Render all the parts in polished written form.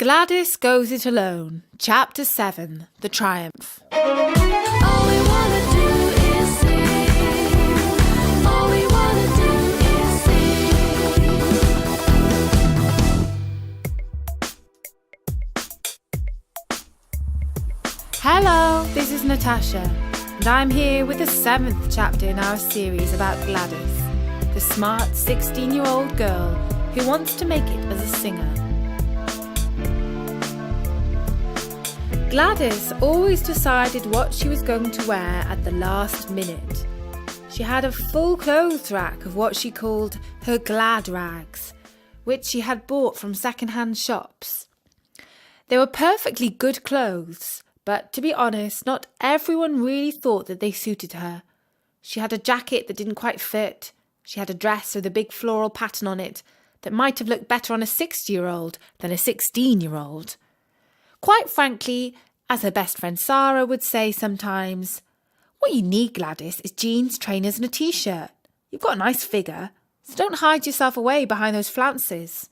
Gladys Goes It Alone, Chapter 7, The Triumph. All we wanna do is sing. All we wanna do is sing. Hello, this is Natasha, and I'm here with the 7th chapter in our series about Gladys, the smart 16-year-old girl who wants to make it as a singer. Gladys always decided what she was going to wear at the last minute. She had a full clothes rack of what she called her glad rags, which she had bought from second-hand shops. They were perfectly good clothes, but to be honest, not everyone really thought that they suited her. She had a jacket that didn't quite fit. She had a dress with a big floral pattern on it that might have looked better on a 60-year-old than a 16-year-old. Quite frankly, as her best friend Sarah would say sometimes, what you need, Gladys, is jeans, trainers and a t-shirt. You've got a nice figure, so don't hide yourself away behind those flounces.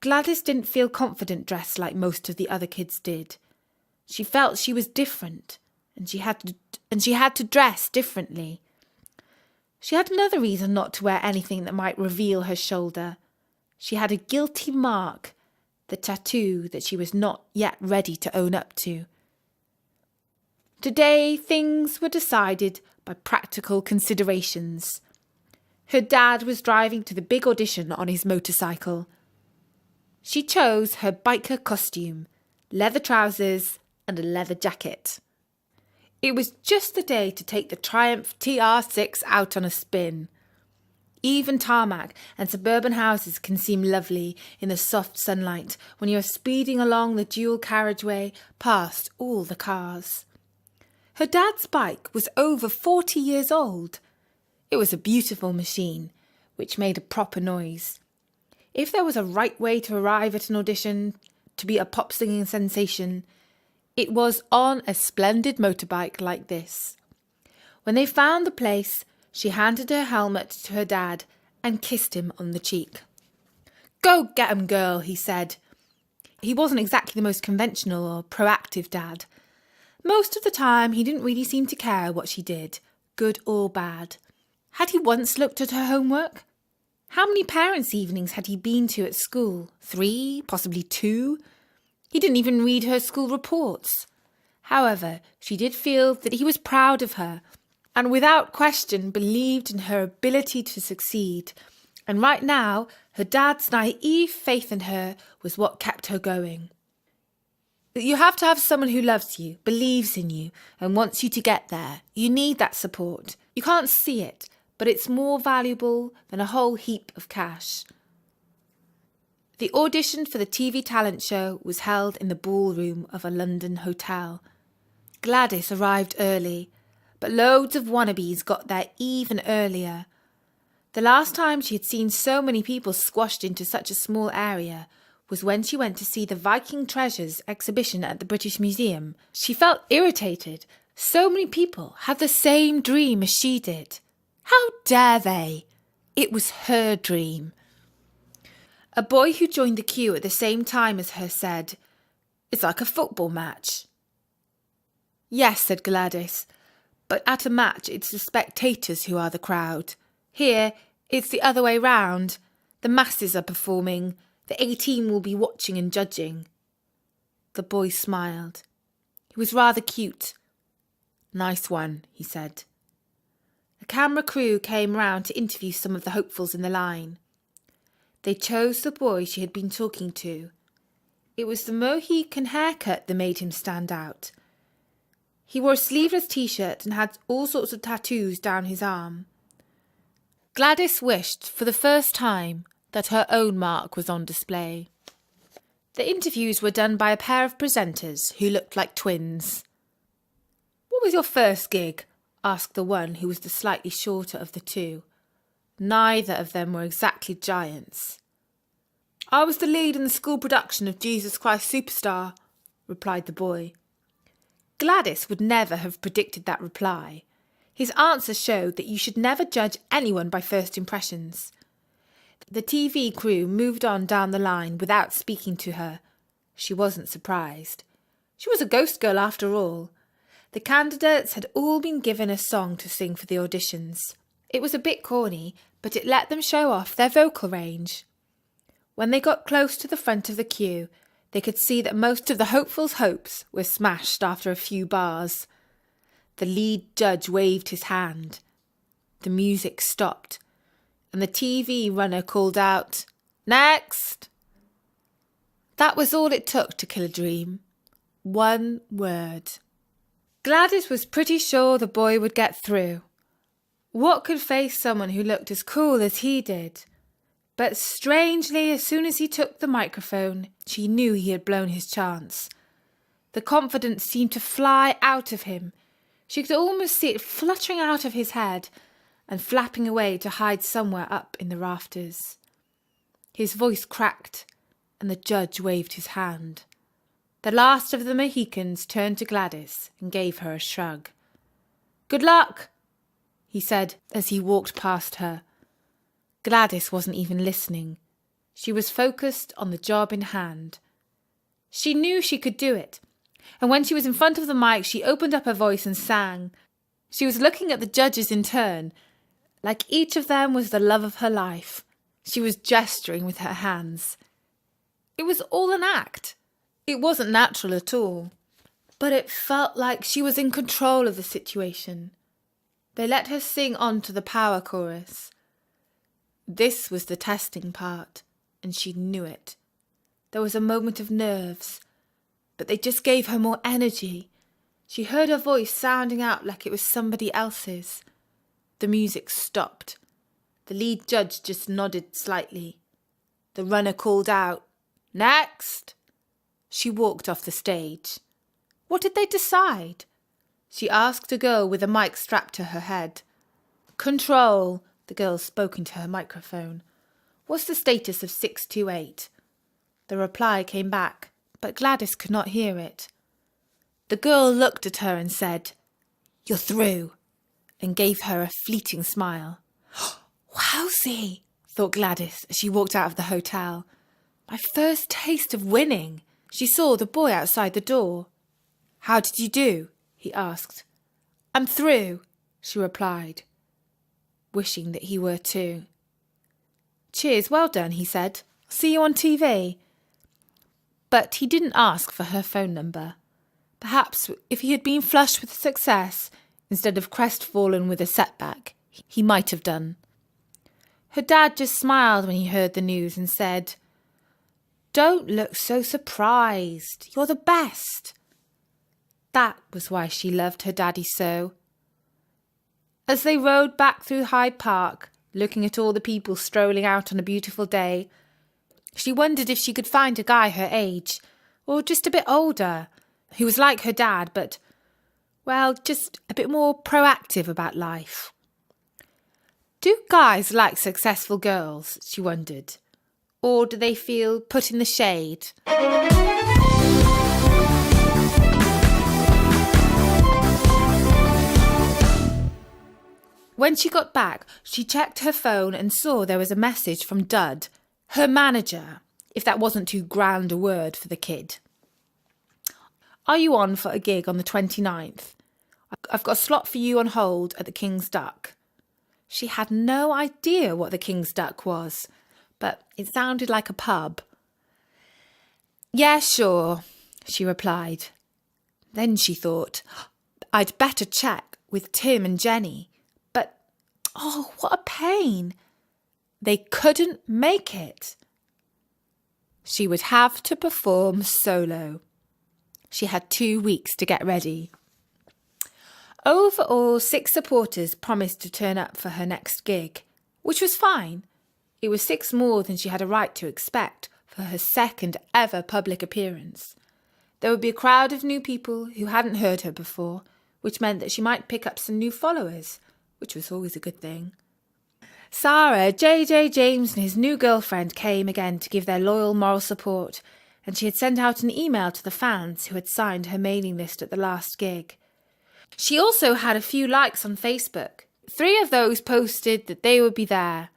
Gladys didn't feel confident dressed like most of the other kids did. She felt she was different, and she had to dress differently. She had another reason not to wear anything that might reveal her shoulder. She had a guilty mark, the tattoo that she was not yet ready to own up to. Today, things were decided by practical considerations. Her dad was driving to the big audition on his motorcycle. She chose her biker costume, leather trousers and a leather jacket. It was just the day to take the Triumph TR6 out on a spin. Even tarmac and suburban houses can seem lovely in the soft sunlight when you are speeding along the dual carriageway past all the cars. Her dad's bike was over 40 years old. It was a beautiful machine, which made a proper noise. If there was a right way to arrive at an audition to be a pop singing sensation, it was on a splendid motorbike like this. When they found the place, she handed her helmet to her dad and kissed him on the cheek. "Go get 'em, girl," he said. He wasn't exactly the most conventional or proactive dad. Most of the time, he didn't really seem to care what she did, good or bad. Had he once looked at her homework? How many parents' evenings had he been to at school? 3, possibly 2? He didn't even read her school reports. However, she did feel that he was proud of her and without question believed in her ability to succeed. And right now, her dad's naive faith in her was what kept her going. You have to have someone who loves you, believes in you, and wants you to get there. You need that support. You can't see it, but it's more valuable than a whole heap of cash. The audition for the TV talent show was held in the ballroom of a London hotel. Gladys arrived early, but loads of wannabes got there even earlier. The last time she had seen so many people squashed into such a small area was when she went to see the Viking Treasures exhibition at the British Museum. She felt irritated. So many people had the same dream as she did. How dare they? It was her dream. A boy who joined the queue at the same time as her said, "It's like a football match." "Yes," said Gladys, "but at a match it's the spectators who are the crowd. Here, it's the other way round. The masses are performing. The 18 will be watching and judging." The boy smiled. He was rather cute. "Nice one," he said. A camera crew came round to interview some of the hopefuls in the line. They chose the boy she had been talking to. It was the Mohican haircut that made him stand out. He wore a sleeveless t-shirt and had all sorts of tattoos down his arm. Gladys wished for the first time that her own mark was on display. The interviews were done by a pair of presenters who looked like twins. "What was your first gig?" asked the one who was the slightly shorter of the two. Neither of them were exactly giants. "I was the lead in the school production of Jesus Christ Superstar," replied the boy. Gladys would never have predicted that reply. His answer showed that you should never judge anyone by first impressions. The TV crew moved on down the line without speaking to her. She wasn't surprised. She was a ghost girl after all. The candidates had all been given a song to sing for the auditions. It was a bit corny, but it let them show off their vocal range. When they got close to the front of the queue, they could see that most of the hopefuls' hopes were smashed after a few bars. The lead judge waved his hand. The music stopped, and the TV runner called out, "Next!" That was all it took to kill a dream. One word. Gladys was pretty sure the boy would get through. What could face someone who looked as cool as he did? But strangely, as soon as he took the microphone, she knew he had blown his chance. The confidence seemed to fly out of him. She could almost see it fluttering out of his head and flapping away to hide somewhere up in the rafters. His voice cracked, and the judge waved his hand. The last of the Mohicans turned to Gladys and gave her a shrug. "Good luck," he said as he walked past her. Gladys wasn't even listening. She was focused on the job in hand. She knew she could do it, and when she was in front of the mic, she opened up her voice and sang. She was looking at the judges in turn, like each of them was the love of her life. She was gesturing with her hands. It was all an act. It wasn't natural at all, but it felt like she was in control of the situation. They let her sing on to the power chorus. This was the testing part, and she knew it. There was a moment of nerves, but they just gave her more energy. She heard her voice sounding out like it was somebody else's. The music stopped. The lead judge just nodded slightly. The runner called out, "Next!" She walked off the stage. What did they decide? She asked a girl with a mic strapped to her head. "Control," the girl spoke into her microphone. "What's the status of 628? The reply came back, but Gladys could not hear it. The girl looked at her and said, "You're through," and gave her a fleeting smile. "Wowsy," thought Gladys as she walked out of the hotel. "My first taste of winning." She saw the boy outside the door. "How did you do?" he asked. "I'm through," she replied, wishing that he were too. "Cheers, well done," he said. "See you on TV." But he didn't ask for her phone number. Perhaps if he had been flushed with success instead of crestfallen with a setback, he might have done. Her dad just smiled when he heard the news and said, "Don't look so surprised. You're the best." That was why she loved her daddy so. As they rode back through Hyde Park, looking at all the people strolling out on a beautiful day, she wondered if she could find a guy her age, or just a bit older, who was like her dad, but, well, just a bit more proactive about life. Do guys like successful girls, she wondered, or do they feel put in the shade? When she got back, she checked her phone and saw there was a message from Dud, her manager, if that wasn't too grand a word for the kid. "Are you on for a gig on the 29th? I've got a slot for you on hold at the King's Duck." She had no idea what the King's Duck was, but it sounded like a pub. "Yeah, sure," she replied. Then she thought, I'd better check with Tim and Jenny. But, oh, what a pain. They couldn't make it. She would have to perform solo. She had 2 weeks to get ready. Overall, 6 supporters promised to turn up for her next gig, which was fine. It was 6 more than she had a right to expect for her second ever public appearance. There would be a crowd of new people who hadn't heard her before, which meant that she might pick up some new followers, which was always a good thing. Sarah, JJ James and his new girlfriend came again to give their loyal moral support, and she had sent out an email to the fans who had signed her mailing list at the last gig. She also had a few likes on Facebook. 3 of those posted that they would be there.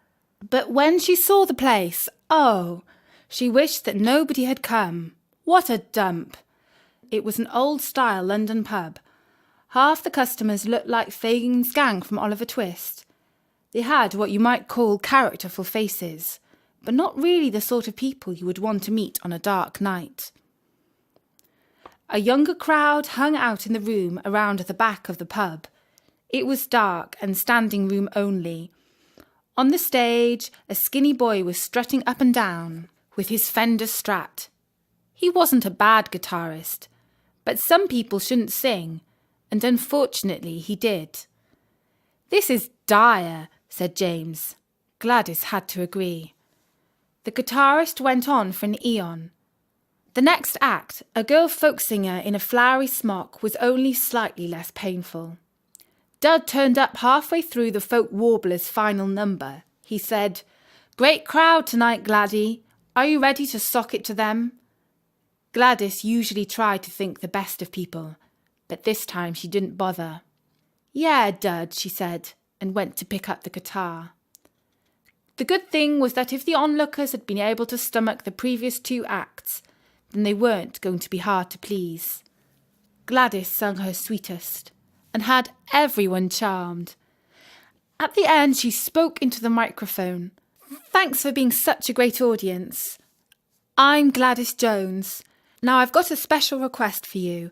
But when she saw the place, oh, she wished that nobody had come, What a dump! It was an old-style London pub. Half the customers looked like Fagin's gang from Oliver Twist. They had what you might call characterful faces, but not really the sort of people you would want to meet on a dark night. A younger crowd hung out in the room around the back of the pub. It was dark and standing room only. On the stage, a skinny boy was strutting up and down with his Fender Strat. He wasn't a bad guitarist, but some people shouldn't sing, and unfortunately he did. "This is dire," said James. Gladys had to agree. The guitarist went on for an eon. The next act, a girl folk singer in a flowery smock, was only slightly less painful. Dud turned up halfway through the folk warbler's final number. He said, "Great crowd tonight, Gladdy. Are you ready to sock it to them?" Gladys usually tried to think the best of people, but this time she didn't bother. "Yeah, Dud," she said, and went to pick up the guitar. The good thing was that if the onlookers had been able to stomach the previous 2 acts, then they weren't going to be hard to please. Gladys sung her sweetest and had everyone charmed. At the end, she spoke into the microphone. "Thanks for being such a great audience. I'm Gladys Jones. Now I've got a special request for you.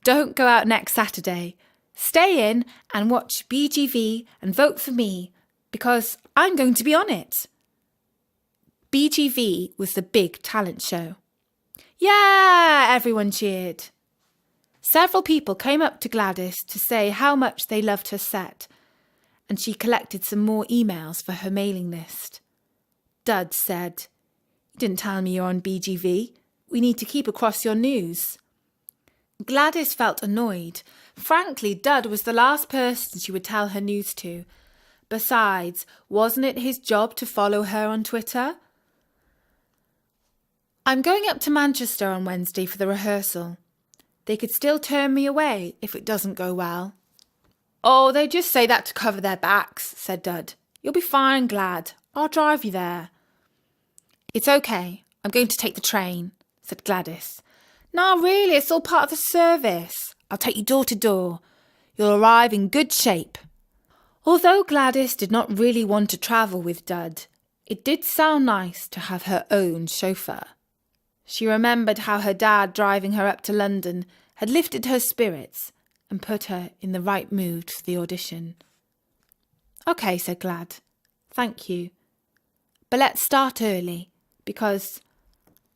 Don't go out next Saturday. Stay in and watch BGV and vote for me, because I'm going to be on it." BGV was the big talent show. "Yeah!" everyone cheered. Several people came up to Gladys to say how much they loved her set, and she collected some more emails for her mailing list. Dud said, "You didn't tell me you're on BGV. We need to keep across your news." Gladys felt annoyed. Frankly, Dud was the last person she would tell her news to. Besides, wasn't it his job to follow her on Twitter? "I'm going up to Manchester on Wednesday for the rehearsal. They could still turn me away if it doesn't go well." "Oh, they just say that to cover their backs," said Dud. "You'll be fine, Glad. I'll drive you there." "It's okay. I'm going to take the train," said Gladys. "No, really, it's all part of the service. I'll take you door to door. You'll arrive in good shape." Although Gladys did not really want to travel with Dud, it did sound nice to have her own chauffeur. She remembered how her dad driving her up to London had lifted her spirits and put her in the right mood for the audition. "OK," said Glad. "Thank you. But let's start early, because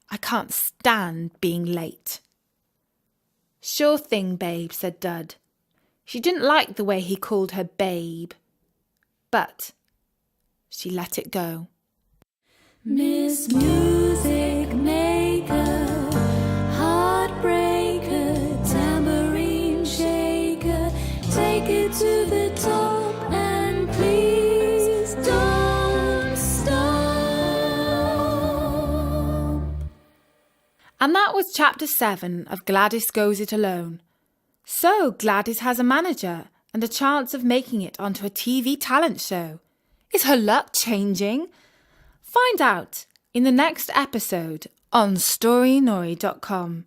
I can't stand being late." "Sure thing, babe," said Dud. She didn't like the way he called her babe, but she let it go. Miss Music Maker, Heartbreaker, Tambourine Shaker, take it to the top and please don't stop. And that was Chapter 7 of Gladys Goes It Alone. So Gladys has a manager and a chance of making it onto a TV talent show. Is her luck changing? Find out in the next episode on storynori.com.